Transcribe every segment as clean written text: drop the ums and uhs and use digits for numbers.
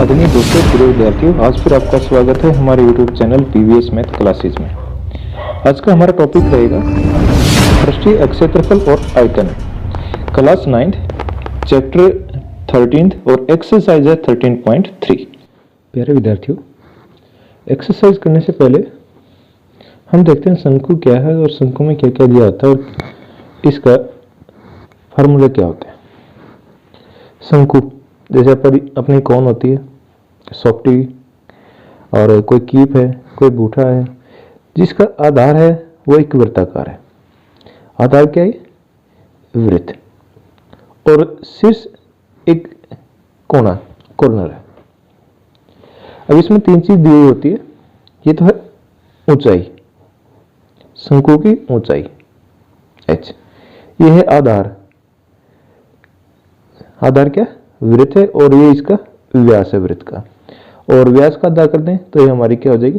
आदरणीय दोस्तों, प्रिय विद्यार्थियों, आज फिर आपका स्वागत है हमारे YouTube channel PVS math classes में। आज का हमारा टॉपिक रहेगा पृष्ठीय अक्षेत्रफल और आयतन, क्लास 9 चैप्टर 13 और एक्सरसाइज है 13.3। प्यारे विद्यार्थियों, एक्सरसाइज करने से पहले हम देखते हैं शंकु क्या है और शंकु में क्या क्या दिया होता है और इसका फार्मूला क्या होता है। शंकु जैसे अपनी कौन होती है, सॉफ्टी, और कोई कीप है, कोई बूठा है, जिसका आधार है वो एक वृत्ताकार है। आधार क्या है? वृत्त, और शीर्ष एक कोना, कॉर्नर है। अब इसमें तीन चीज दी हुई होती है। ये तो है ऊंचाई, शंकु की ऊंचाई h। ये है आधार, आधार क्या? वृत्त है, और ये इसका व्यास है वृत्त का, और व्यास का अदा कर दें तो ये हमारी क्या हो जाएगी?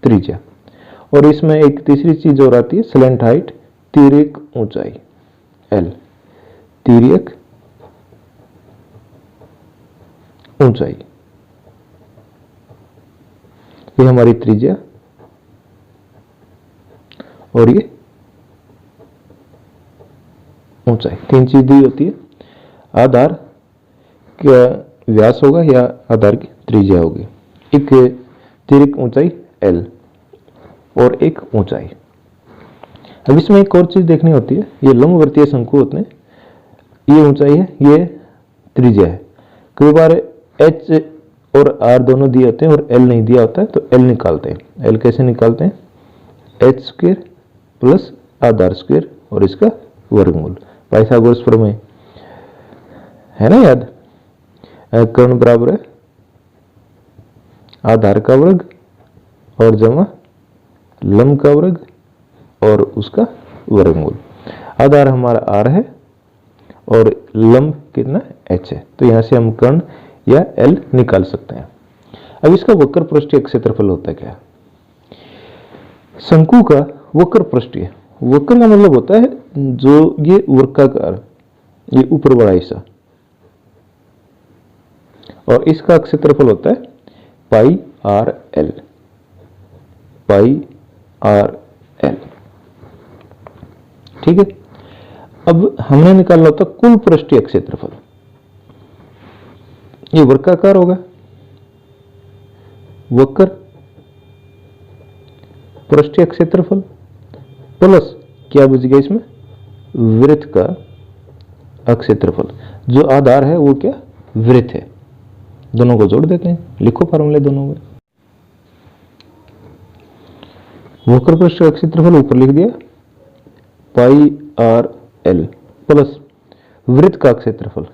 त्रिज्या। और इसमें एक तीसरी चीज और आती है, स्लैंट हाइट, तिर्यक ऊंचाई l, तिर्यक ऊंचाई, ये हमारी त्रिज्या, और ये ऊंचाई। तीन चीज दी होती है, आधार का व्यास होगा या आधार की त्रिज्या होगी, एक तिर्यक ऊंचाई l और एक ऊंचाई। अब इसमें एक और चीज देखनी होती है, ये लंबवर्तीय शंकु होते हैं, ये ऊंचाई है, ये त्रिज्या है। कई बार h और r दोनों दिए होते हैं और l नहीं दिया होता है, तो l निकालते हैं। l कैसे निकालते हैं? h स्क्वायर प्लस आधार स्क्वायर और इसका वर्गमूल, पाइथागोरस प्रमेय है ना याद। कर्ण बराबर है आधार का वर्ग और जमा लंब का वर्ग और उसका वर्गमूल। आधार हमारा r है और लंब कितना? h है, तो यहां से हम कर्ण या l निकाल सकते हैं। अब इसका वक्र पृष्ठीय क्षेत्रफल होता है क्या? शंकु का वक्र पृष्ठीय, वक्र का मतलब होता है जो ये वर्गाकार, ये ऊपर वाला हिस्सा, और इसका क्षेत्रफल होता है पाई आर एल, पाई आर एल। ठीक है। अब हमने निकालना होता कुल पृष्ठीय क्षेत्रफल। ये वर्गाकार होगा, वक्र पृष्ठीय क्षेत्रफल प्लस क्या बच गया इसमें? वृत्त का क्षेत्रफल। जो आधार है वो क्या? वृत्त है। दोनों को जोड़ देते हैं, लिखो फार्मूले दोनों में। वक्र पृष्ठ का क्षेत्रफल ऊपर लिख दिया, पाई आर एल प्लस वृत्त का क्षेत्रफल,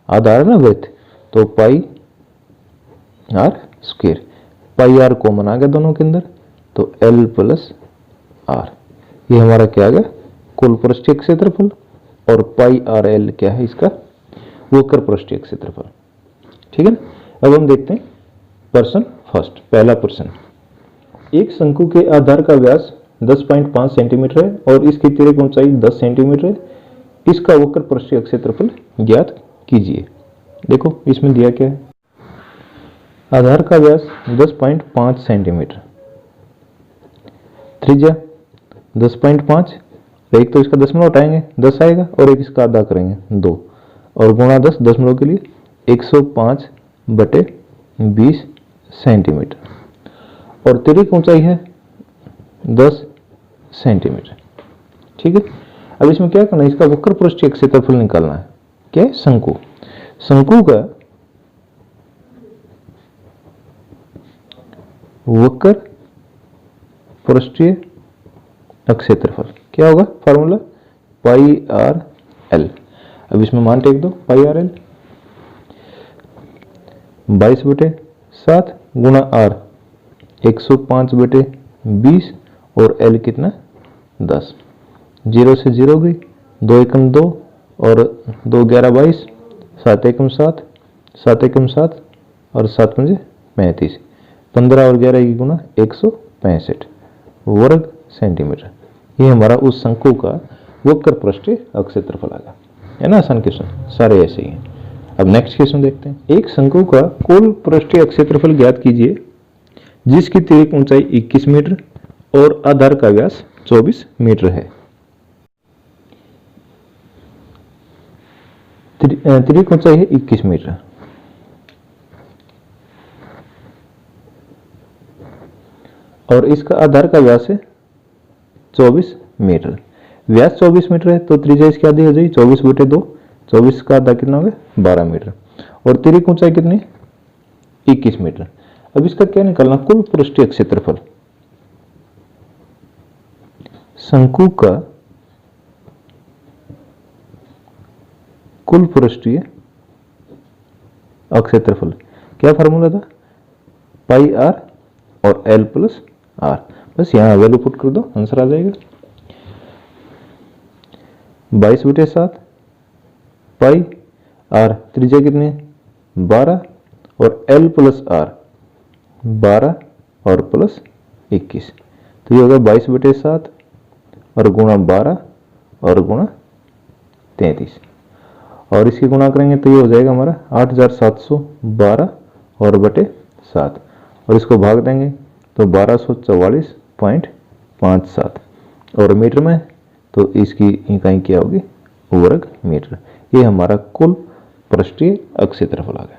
आधार है ना वृत्त, तो pi R square. Pi R common आ गया दोनों के अंदर, तो एल प्लस आर, ये हमारा क्या आ गया? कुल पृष्ठीय क्षेत्रफल। और पाई आर एल क्या है? इसका वक्र पृष्ठीय क्षेत्रफल। ठीक है ना। अब हम देखते हैं प्रश्न फर्स्ट, पहला प्रश्न। एक शंकु के आधार का व्यास 10.5 सेंटीमीटर है और इसकी तिर्यक ऊंचाई 10 सेंटीमीटर है। इसका वक्र पृष्ठीय क्षेत्रफल ज्ञात कीजिए। देखो इसमें दिया क्या है? आधार का व्यास 10.5 सेंटीमीटर, त्रिज्या 10.5, एक तो इसका दशमलव हटाएंगे 10 आएगा, और एक इसका आधा करेंगे 2, और गुणा 10 दशमलव के लिए 105/20 सेंटीमीटर, और तिर्यक ऊंचाई है 10 सेंटीमीटर। ठीक है। अब इसमें क्या करना है? इसका वक्र पृष्ठीय क्षेत्रफल निकालना है। क्या है? शंकु। शंकु का वक्र पृष्ठीय क्षेत्रफल क्या होगा? फार्मूला पाई आर एल। अब इसमें मान टेक दो, पाई आर एल 22/7 गुणा आर 105/20 और एल कितना? 10। 0 से 0 गई, 2 एकम 2 और 2 11 22, 7 एकम 7, 7 एकम 7 और 7 पंजे 35, 15 और 11 की गुणा 165 वर्ग सेंटीमीटर। ये हमारा उस शंकु का वक्र पृष्ठीय क्षेत्रफल आ गया, है ना। आसान क्वेश्चन, सारे ऐसे ही हैं। अब नेक्स्ट क्वेश्चन देखते हैं। एक शंकु का कुल पृष्ठीय क्षेत्रफल ज्ञात कीजिए जिसकी तिर्यक ऊंचाई 21 मीटर और आधार का व्यास 24 मीटर है। तिर्यक ऊंचाई है 21 मीटर और इसका आधार का व्यास है 24 मीटर। व्यास 24 मीटर है तो त्रिज्या इसकी आधी हो जाएगी 24/2। 24 का आधा कितना हो गया 12 मीटर और तिर्यक ऊंचाई कितनी 21 मीटर। अब इसका क्या निकालना, कुल पृष्ठीय क्षेत्रफल। शंकु का कुल पृष्ठीय क्षेत्रफल क्या फार्मूला था, पाई आर और एल प्लस आर। बस यहां वैल्यू पुट कर दो, आंसर आ जाएगा 22/7 पाई आर त्रिज्या कितनी है 12 और एल प्लस आर 12 और प्लस 21 तो ये होगा 22/7 और गुणा 12 और गुणा 33 और इसकी गुणा करेंगे तो ये हो जाएगा हमारा 8712 और बटे 7 और इसको भाग देंगे तो 1244.57 और मीटर में तो इसकी इकाई क्या होगी वर्ग मीटर। ये हमारा कुल पृष्ठीय क्षेत्रफल आ गया।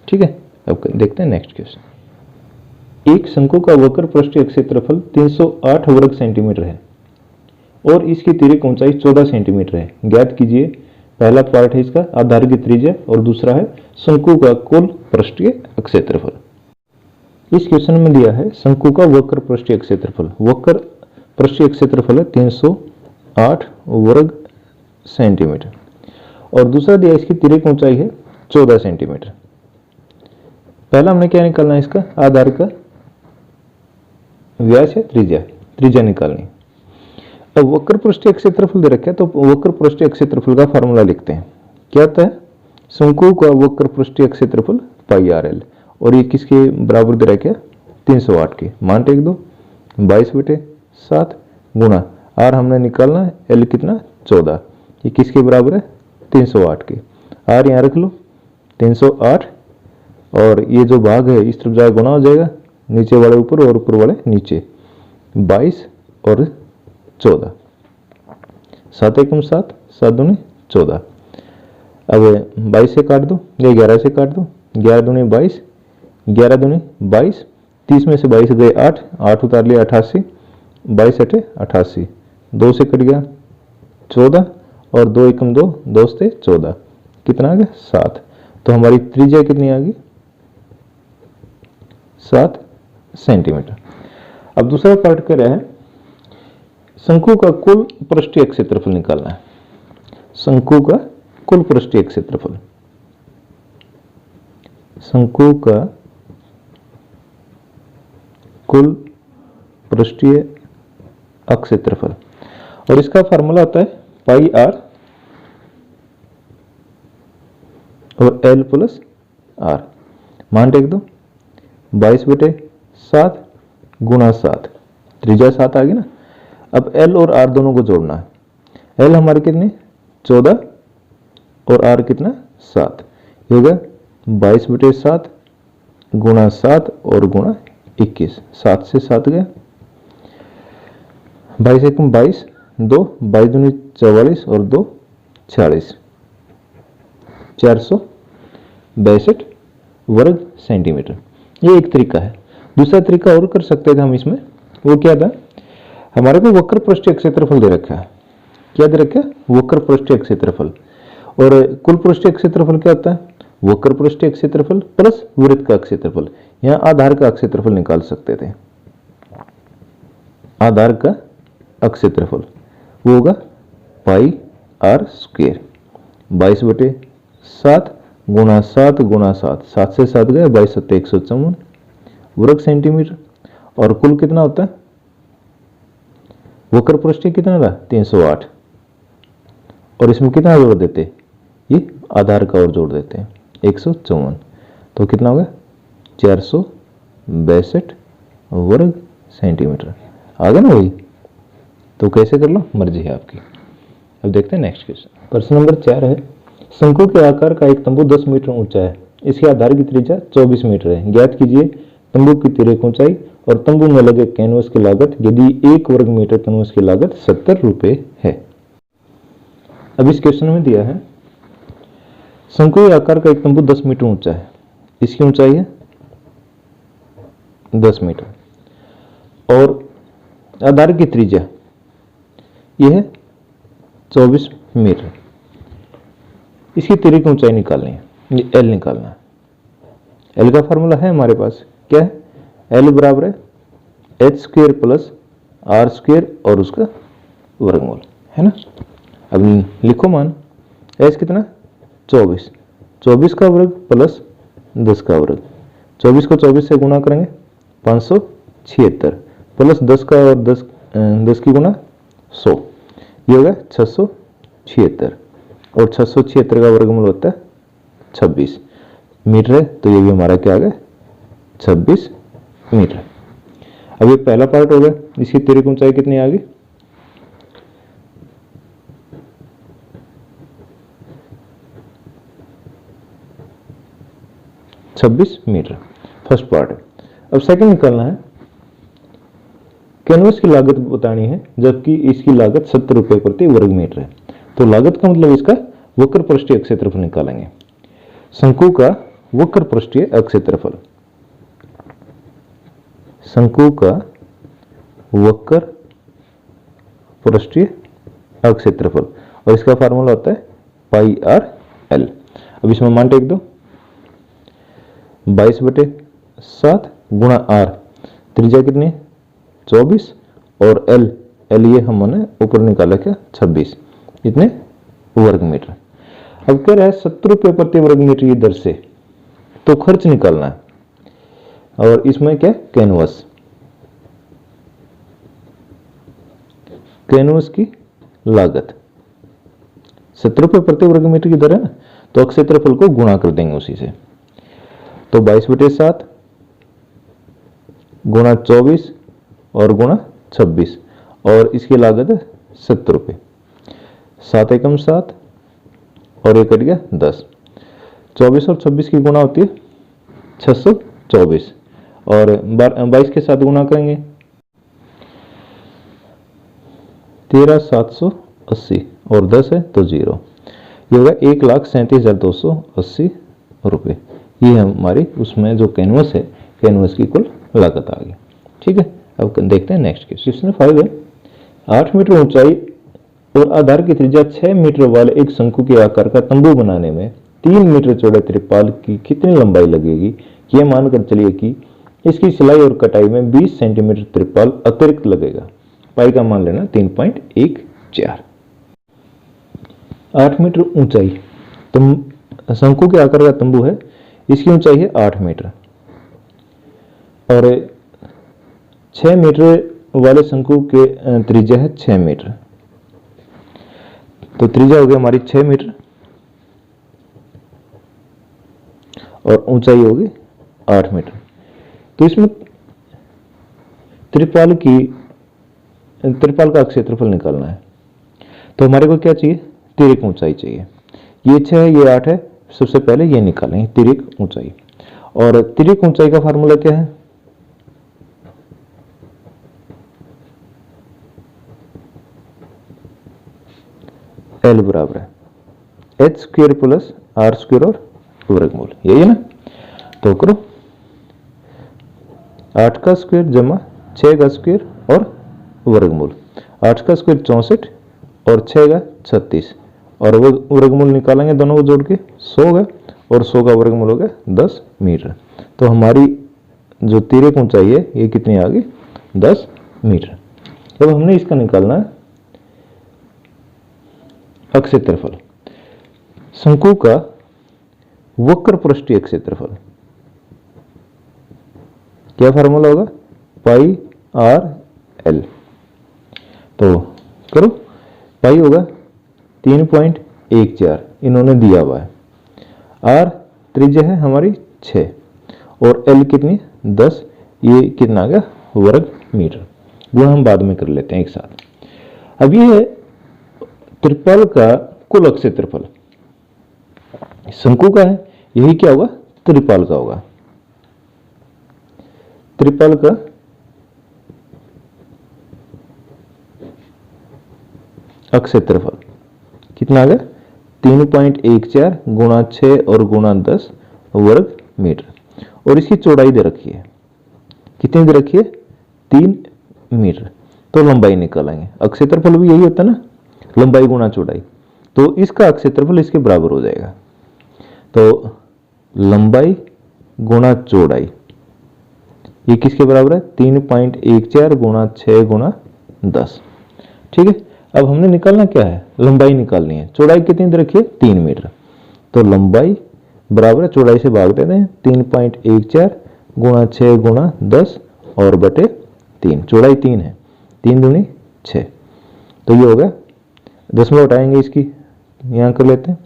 ठीक है, अब देखते हैं नेक्स्ट क्वेश्चन। एक शंकु का वक्र पृष्ठीय क्षेत्रफल 308 वर्ग सेंटीमीटर है और इसकी तिर्यक ऊंचाई 14 सेंटीमीटर है। ज्ञात कीजिए, पहला पार्ट है इसका आधार की त्रिज्या और दूसरा है शंकु का कुल पृष्ठीय क्षेत्रफल। इस क्वेश्चन में दिया है शंकु का वक्र पृष्ठीय क्षेत्रफल। वक्र पृष्ठीय क्षेत्रफल है 308 वर्ग सेंटीमीटर और दूसरा दिया इसकी तिर्यक ऊंचाई है 14 सेंटीमीटर। पहला हमने क्या निकालना है, इसका आधार का व्यास है त्रिज्या निकालनी। अब वक्र पृष्ठीय क्षेत्रफल दे रखा है तो वक्र पृष्ठीय क्षेत्रफल का फार्मूला लिखते हैं। क्या आता है, शंकु का वक्र पृष्ठीय क्षेत्रफल पाई आर एल और ये किसके बराबर दे रखा है 308 के। मान टेक दो 22/7 गुणा आर हमने निकालना है एल कितना 14, ये किसके बराबर है 308 के। आर यहाँ रख लो 308 और ये जो भाग है इस तरफ जाएगा गुणा हो जाएगा, नीचे वाले ऊपर और ऊपर वाले नीचे 22 और 14 7 एकम 7 7 दूनी 14। अब 22 से काट दो या 11 से काट दो, 11 दूनी 22 11 दूनी 22 30 में से 22 गए 8 8 उतार लिया 88 22 अठे 88 2 से कट गया 14 और 2 एकम 2 2 से 14 कितना आ गया 7। तो हमारी त्रिज्या कितनी आ गई 7 सेंटीमीटर। अब दूसरा पार्ट क्या है, शंकु का कुल पृष्ठीय क्षेत्रफल निकालना है। शंकु का कुल पृष्ठीय क्षेत्रफल, शंकु का कुल पृष्ठीय क्षेत्रफल और इसका फार्मूला होता है पाई आर और एल प्लस आर। मान टेक दो 22/7 गुणा 7 त्रिज्या 7 आ गई ना। अब एल और आर दोनों को जोड़ना है। एल हमारे कितने 14 और आर कितना 7, ये होगा 22/7 गुणा 7 और गुणा 21 7 से 7 गया 22 एकम 22 2 22 दूनी 44 और 2 46 462 वर्ग सेंटीमीटर। ये एक तरीका है। दूसरा तरीका और कर सकते थे हम इसमें, वो क्या था, हमारे को वक्र पृष्ठीय क्षेत्रफल दे रखा है। क्या दे रखा है वक्र पृष्ठीय क्षेत्रफल और कुल पृष्ठीय क्षेत्रफल क्या होता है वक्र पृष्ठीय क्षेत्रफल प्लस वृत्त का क्षेत्रफल। यहां आधार का क्षेत्रफल निकाल सकते थे। आधार का क्षेत्रफल वो होगा पाई आर स्क्वायर 22/7 गुणा 7 गुणा 7 7 से 7 गए 22 7 154 वर्ग सेंटीमीटर। और कुल कितना होता है वक्र पृष्ठीय कितना रहा 308 और इसमें कितना जोड़ देते, ये आधार का और जोड़ देते हैं 154 तो कितना होगा 462 वर्ग सेंटीमीटर आ गया ना वही। तो कैसे कर लो मर्जी है आपकी। अब देखते हैं नेक्स्ट क्वेश्चन। प्रश्न नंबर 4 है, शंकु के आकार का एक तंबू 10 मीटर ऊंचा है। इसके आधार की त्रिज्या 24 मीटर है। ज्ञात कीजिए तंबू की तिर्यक ऊंचाई और तंबू में लगे कैनवस की लागत यदि 1 वर्ग मीटर कैनवस की लागत 70 रुपए है। अब इस क्वेश्चन में दिया है शंकु के आकार का एक तंबू 10 मीटर ऊंचा है। इसकी ऊंचाई है 10 मीटर और आधार की त्रिज्या यह है 24 मीटर। इसकी तिर्यक ऊंचाई निकालनी है, ये एल निकालना है। एल का फॉर्मूला है हमारे पास, क्या है? एल बराबर है H square plus R square और उसका वर्गमूल, है ना। अब लिखो मान, एच कितना? 24, 24 का वर्ग प्लस 10 का वर्ग। 24 को 24 से गुणा करेंगे 576 प्लस 10 का और 10 की गुणा 100, ये होगा 676 और 676 का वर्गमूल होता है 26 मीटर है, तो ये भी हमारा क्या आ गया? 26 मीटर। अब ये पहला पार्ट हो गया। इसकी तिर्यक ऊंचाई कितनी आ गई? मीटर, फर्स्ट पार्ट है। अब सेकंड निकालना है, कैनवस की लागत बतानी है जबकि इसकी लागत 70 रुपए प्रति वर्ग मीटर है। तो लागत का मतलब इसका वक्र पृष्ठीय क्षेत्रफल निकालेंगे। शंकु का वक्र पृष्ठीय क्षेत्रफल, शंकु का वक्र पृष्ठीय क्षेत्रफल और इसका फार्मूला होता है पाई आर एल। अब इसमें मान टेक दो, 22/7 गुणा आर, त्रिज्या कितनी है? 24 और एल ये हमने ऊपर निकाला क्या? 26, इतने वर्ग मीटर। अब कह रहा है 70 रुपये प्रति वर्ग मीटर की दर से तो खर्च निकालना है और इसमें क्या? कैनवस, कैनवस की लागत 70 रुपये प्रति वर्ग मीटर की दर है ना, तो क्षेत्रफल को गुणा कर देंगे उसी से। तो 22/7 गुणा 24 और गुणा 26 और इसकी लागत है 70 रुपये। 7 एकम 7 और ये कट गया 10। 24 और 26 की गुणा होती है 624 और 22 के साथ गुणा करेंगे 13,780 और 10 है तो 0, ये होगा 1,37,280 रुपये। ये हमारी उसमें जो कैनवस है, कैनवस की कुल लागत आ गई। ठीक है, अब देखते हैं नेक्स्ट क्वेश्चन 5 है। 8 मीटर ऊंचाई और आधार की त्रिज्या 6 मीटर वाले एक शंकु के आकार का तंबू बनाने में 3 मीटर चौड़े त्रिपाल की कितनी लंबाई लगेगी? यह मानकर चलिए कि इसकी सिलाई और कटाई में 20 सेंटीमीटर त्रिपाल अतिरिक्त लगेगा। पाई का मान लेना 3.14। 8 मीटर ऊंचाई, शंकु के आकार का तंबू है, इसकी ऊंचाई है 8 मीटर और 6 मीटर वाले शंकु के त्रिज्या है 6 मीटर, तो त्रिज्या हो गई हमारी 6 मीटर और ऊंचाई होगी 8 मीटर। तो इसमें त्रिपाल का क्षेत्रफल निकालना है, तो हमारे को क्या चाहिए? तिर्यक ऊंचाई चाहिए। ये 6 है, ये 8 है, सबसे पहले ये निकालेंगे तिर्यक ऊंचाई। और तिर्यक ऊंचाई का फार्मूला क्या है? एल बराबर है H square plus R square और वर्गमूल, यही है ना। तो करो 8 का स्क्वायर जमा 6 का स्क्वायर और वर्गमूल। 8 का स्क्वायर 64 और 6 का 36 और वर्गमूल निकालेंगे दोनों को जोड़ के 100 होगा और 100 का वर्गमूल हो गया 10 मीटर। तो हमारी जो तिर्यक ऊंचाई है ये कितनी आ गई? 10 मीटर। अब हमने इसका निकालना है क्षेत्रफल, शंकु का वक्र पृष्ठीय क्षेत्रफल। क्या फार्मूला होगा? पाई आर एल। तो करो, पाई होगा 3.14 इन्होंने दिया हुआ है। आर त्रिज्या है हमारी 6 और एल कितनी? 10, ये कितना आ गया? वर्ग मीटर। वो हम बाद में कर लेते हैं एक साथ। अब ये है त्रिपाल का कुल क्षेत्रफल। शंकु का है, यही क्या होगा, त्रिपाल का होगा। त्रिपाल का अक्षेत्रफल कितना आ गया, 3.14 गुणा 6 और गुणा 10 वर्ग मीटर। और इसकी चौड़ाई दे रखी है, कितनी दे रखी है, 3 मीटर। तो लंबाई निकालेंगे, अक्षेत्रफल भी यही होता है ना, लंबाई गुणा चौड़ाई। तो इसका अक्षेत्रफल इसके बराबर हो जाएगा। तो लंबाई गुणा चौड़ाई ये किसके बराबर है, 3.14 गुणा 6 गुणा 10। ठीक है, अब हमने निकालना क्या है, लंबाई निकालनी है। चौड़ाई कितनी दे रखी है, 3 मीटर। तो लंबाई बराबर है, चौड़ाई से भाग देते हैं, 3.14 गुणा 6 गुणा 10 और बटे 3। चौड़ाई 3 है, 3 दूनी 6। तो ये हो गया, दशमलव हटाएंगे इसकी, यहाँ कर लेते हैं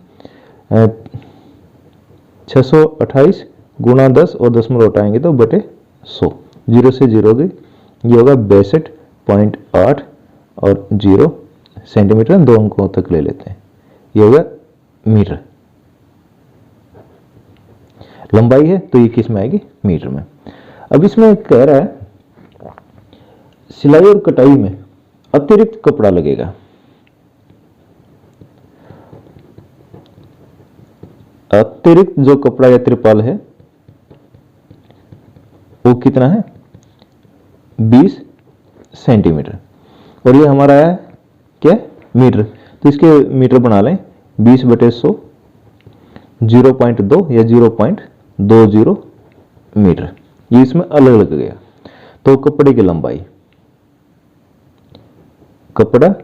628 गुणा 10 और दशमलव हटाएंगे तो बटे 100। 0 से 0 गई, ये होगा 62.8 और 0 सेंटीमीटर, 2 अंकों तक ले लेते हैं, ये होगा मीटर। लंबाई है तो ये किस में आएगी, मीटर में। अब इसमें कह रहा है सिलाई और कटाई में अतिरिक्त कपड़ा लगेगा। अतिरिक्त जो कपड़ा या त्रिपाल है वो कितना है, 20 सेंटीमीटर। और ये हमारा है क्या, मीटर। तो इसके मीटर बना लें, 20 बटे 100, 0.2 या 0.20 मीटर। ये इसमें अलग लग गया। तो कपड़े की लंबाई, कपड़ा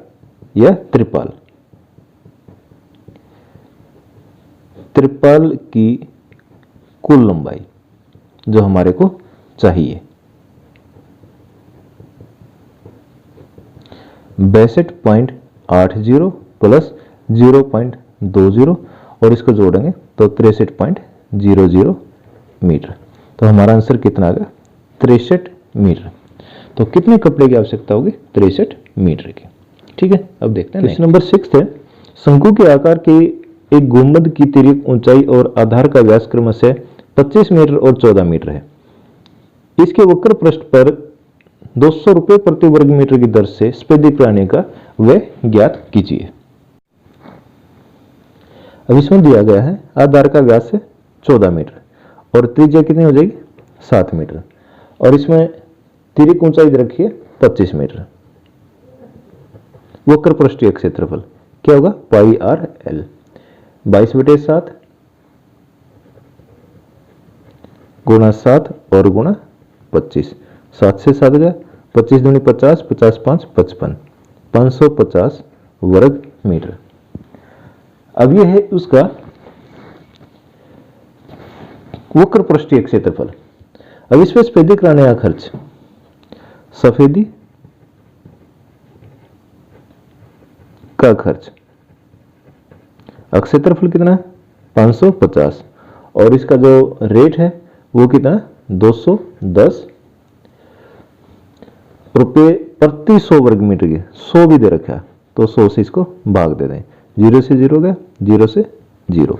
या त्रिपाल, त्रिपाल की कुल लंबाई जो हमारे को चाहिए, 62.80 प्लस 0.20 और इसको जोड़ेंगे तो 63.00 मीटर। तो हमारा आंसर कितना आ गया, 63 मीटर। तो कितने कपड़े की आवश्यकता होगी, 63 मीटर की। ठीक है, अब देखते हैं क्वेश्चन नंबर 6 है, शंकु के आकार के एक गुंबद की तिर्यक ऊंचाई और आधार का व्यास क्रमशः 25 मीटर और 14 मीटर है। इसके वक्र पृष्ठ पर 200 रुपये प्रति वर्ग मीटर की दर से स्फेदित कराने का व्यय ज्ञात कीजिए। अब इसमें दिया गया है आधार का व्यास है 14 मीटर और त्रिज्या कितनी हो जाएगी, 7 मीटर। और इसमें तिर्यक ऊंचाई दे रखी है 25 मीटर। वक्र पृष्ठीय क्षेत्रफल क्या होगा, पाई आर एल, 22/7 गुणा 7 और गुणा 25। 7 से 7 गया, 25 दूनी 50, 50 5 55, 550 वर्ग मीटर। अब यह है उसका वक्र पृष्ठीय क्षेत्रफल। अब इस पर सफेदी कराने का खर्च, सफेदी का खर्च, क्षेत्रफल कितना है 550 और इसका जो रेट है वो कितना है 210 रुपये प्रति 100 वर्ग मीटर की। 100 भी दे रखा है तो 100 से इसको भाग दे दें, 0 से 0 गया, 0 से 0।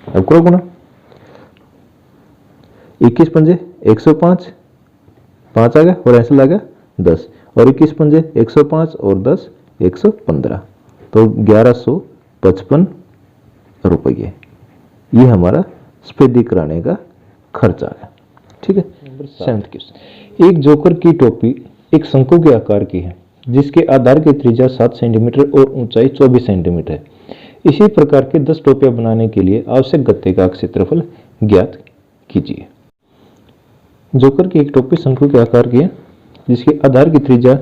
अब करो गुणा, 21 पंजे 105, 5 आ गया और ऐसे लगा 10 और 21 पंजे 105 और 10 115, तो 1155 रुपये। ये हमारा सफेदी कराने का खर्च आ गया। ठीक है, नंबर 7 क्वेश्चन, एक जोकर की टोपी एक शंकु के आकार की है जिसके आधार की त्रिज्या 7 सेंटीमीटर और ऊंचाई 24 सेंटीमीटर है। इसी प्रकार के 10 टोपियां बनाने के लिए आवश्यक गत्ते का क्षेत्रफल ज्ञात कीजिए। जोकर की एक टोपी शंकु के आकार की है जिसके आधार की त्रिज्या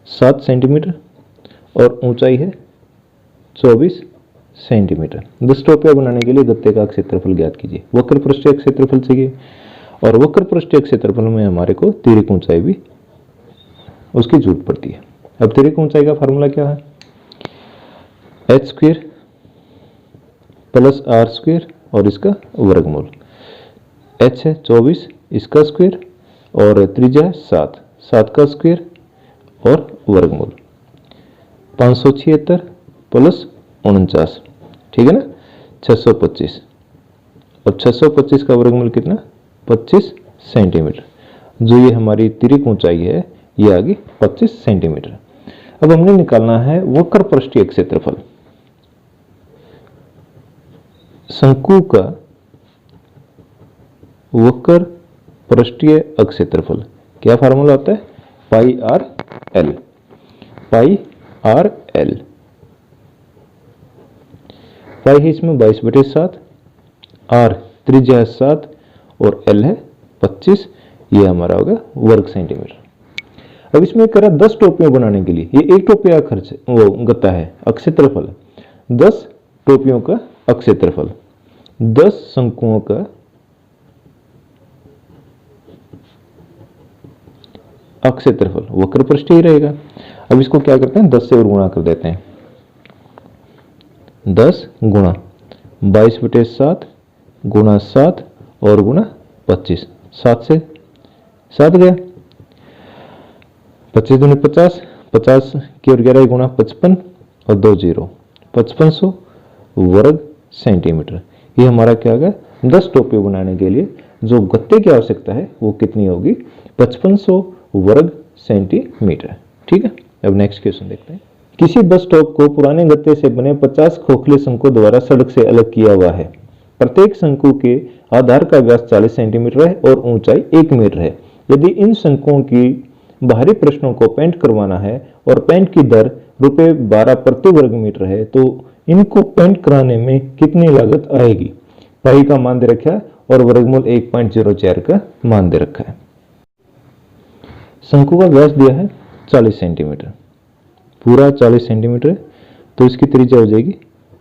7 सेंटीमीटर और ऊंचाई है 24 सेंटीमीटर। 10 टोपियां बनाने के लिए गत्ते का क्षेत्रफल ज्ञात कीजिए। वक्र पृष्ठीय क्षेत्रफल चाहिए और वक्र पृष्ठीय क्षेत्रफल में हमारे को तिर्यक ऊंचाई भी उसकी जरूरत पड़ती है। अब तिर्यक ऊंचाई का फार्मूला क्या है, h² प्लस r² और इसका वर्गमूल। h है 24, इसका स्क्वायर और त्रिज्या है 7, 7 का स्क्वायर और वर्गमूल। 576 प्लस 49, ठीक है ना, 625 और 625 का वर्गमूल कितना, 25 सेंटीमीटर। जो ये हमारी तिर्यक ऊंचाई है ये आ गई 25 सेंटीमीटर। अब हमने निकालना है वक्र पृष्ठीय क्षेत्रफल। शंकु का वक्र पृष्ठीय क्षेत्रफल क्या फार्मूला होता है, पाई आर एल। पाई आर एल, पाई है इसमें 22/7, आर त्रिज्या है 7 और एल है 25, ये हमारा होगा वर्ग सेंटीमीटर। अब इसमें कह रहा 10 टोपियां बनाने के लिए, ये एक टोपिया का खर्च वो गत्ता है, क्षेत्रफल 10 टोपियों का क्षेत्रफल, 10 शंकुओं का क्षेत्रफल वक्र पृष्ठीय रहेगा। अब इसको क्या करते हैं, 10 से और गुणा कर देते हैं। 10 गुणा 22/7 गुणा 7 और गुणा 25, 7 से 7 गया, 25 दूनी 50, 50 की और 11 गुणा 55 और 2 0, 5500 वर्ग सेंटीमीटर। ये हमारा क्या होगा, 10 टोपी बनाने के लिए जो गत्ते की आवश्यकता है वो कितनी होगी, 5500 वर्ग सेंटीमीटर। ठीक है, अब नेक्स्ट क्वेश्चन देखते हैं। किसी बस स्टॉप को पुराने गत्ते से बने 50 खोखले शंकुओं द्वारा सड़क से अलग किया हुआ है। प्रत्येक शंकु के आधार का व्यास 40 सेंटीमीटर है और ऊंचाई 1 मीटर है। यदि इन शंकुओं की बाहरी प्रश्नों को पेंट करवाना है और पेंट की दर ₹12 प्रति वर्ग मीटर है तो इनको पेंट कराने में कितनी लागत आएगी। पाई का मान दे रखा है और वर्गमूल 1.04 का मान दे रखा है। शंकु का व्यास दिया है 40 सेंटीमीटर, पूरा 40 सेंटीमीटर है तो इसकी त्रिज्या हो जाएगी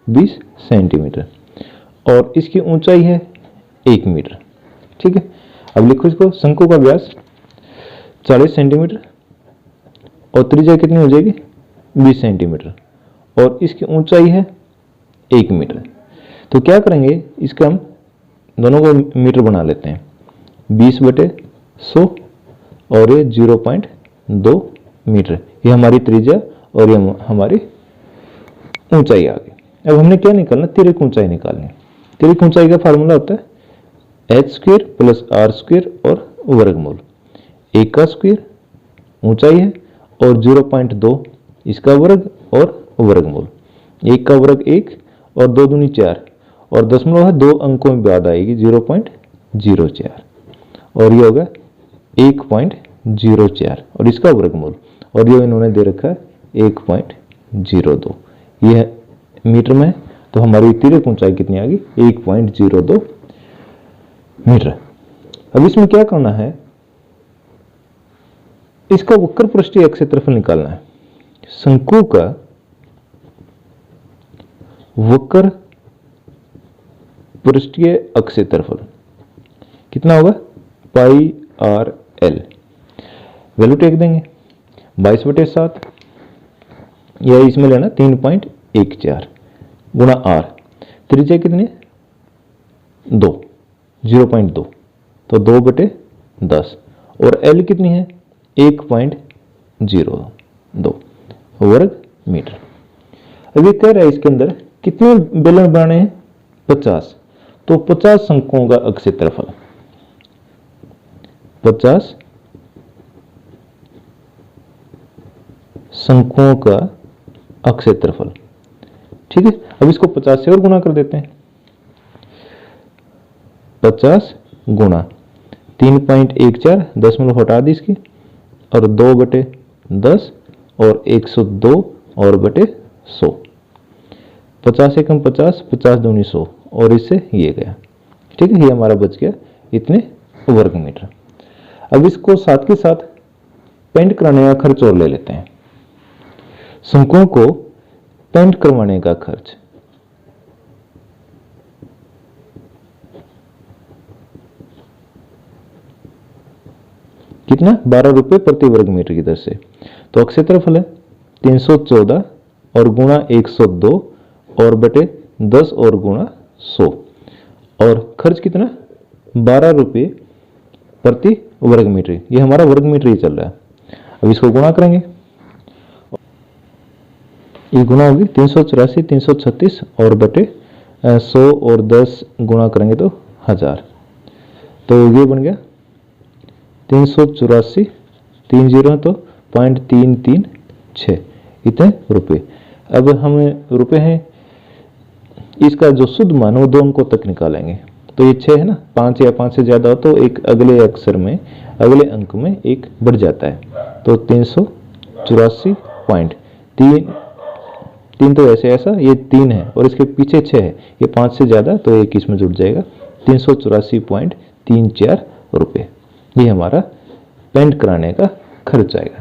20 सेंटीमीटर और इसकी ऊंचाई है 1 मीटर। ठीक है, अब लिखो इसको, शंकु का व्यास 40 सेंटीमीटर और त्रिज्या कितनी हो जाएगी 20 सेंटीमीटर और इसकी ऊंचाई है 1 मीटर। तो क्या करेंगे, इसका हम दोनों को मीटर बना लेते हैं, 20/100 और ये 0.2 मीटर, ये हमारी त्रिज्या और ये हमारी ऊंचाई आ गई। अब हमने क्या निकालना, तिर्यक ऊंचाई निकालनी। तिर्यक ऊंचाई का फार्मूला होता है h² + r² और वर्गमूल। 1 का स्क्वायर ऊंचाई है और 0.2 इसका वर्ग और वर्गमूल। 1 का वर्ग 1 और 2 दूनी 4 और दशमलव है 2 अंकों में बाद आएगी 0.04 और ये होगा 1.04 और इसका वर्गमूल और ये इन्होंने दे रखा है 1.02। यह मीटर में, तो हमारी तिर्यक ऊंचाई कितनी आ गई, 1.02 मीटर। अब इसमें क्या करना है, इसका वक्र पृष्ठीय क्षेत्रफल निकालना है। शंकु का वक्र पृष्ठीय क्षेत्रफल कितना होगा, पाई आर एल, वैल्यू टेक देंगे 22/7 या इसमें लेना 3.14 गुणा आर, त्रिज्या कितनी 2, 0.2 तो 2/10 और एल कितनी है 1.02 वर्ग मीटर। अभी कह रहा है इसके अंदर कितने बेलन बनाने हैं, 50, तो 50 शंकुओं का क्षेत्रफल, 50 शंकुओं का क्षेत्रफल। ठीक है, अब इसको 50 से और गुणा कर देते हैं, 50 गुणा 3.14 दशमलव हटा दी इसकी और 2/10 और 102 और बटे 100, 50 से कम 50, 50 दूनी 100 और इससे ये गया। ठीक है, ये हमारा बच गया इतने वर्ग मीटर। अब इसको साथ के साथ पेंट कराने का खर्च और ले लेते हैं। शंकुओं को पेंट करवाने का खर्च कितना, 12 रुपए प्रति वर्ग मीटर की दर से। तो क्षेत्रफल है 314 और गुणा 102 और बटे 10 और गुणा 100 और खर्च कितना, 12 रुपये प्रति वर्ग मीटर। ये हमारा वर्ग मीटर ही चल रहा है। अब इसको गुणा करेंगे, ये गुणा होगी 384, 336 और बटे 100 और 10 गुणा करेंगे तो हजार। तो ये बन गया 384, 30 तो 0.336 इतने रुपये। अब हमें रुपये हैं, इसका जो शुद्ध मान वो 2 अंकों तक निकालेंगे। तो ये 6 है ना, 5 या 5 से ज़्यादा हो तो एक अगले अक्षर में, अगले अंक में एक बढ़ जाता है। तो 384.3 तो ऐसा ये 3 है और इसके पीछे 6 है, ये 5 से ज़्यादा तो एक इसमें जुड़ जाएगा। 384.34 रुपये ये हमारा पेंट कराने का खर्च आएगा।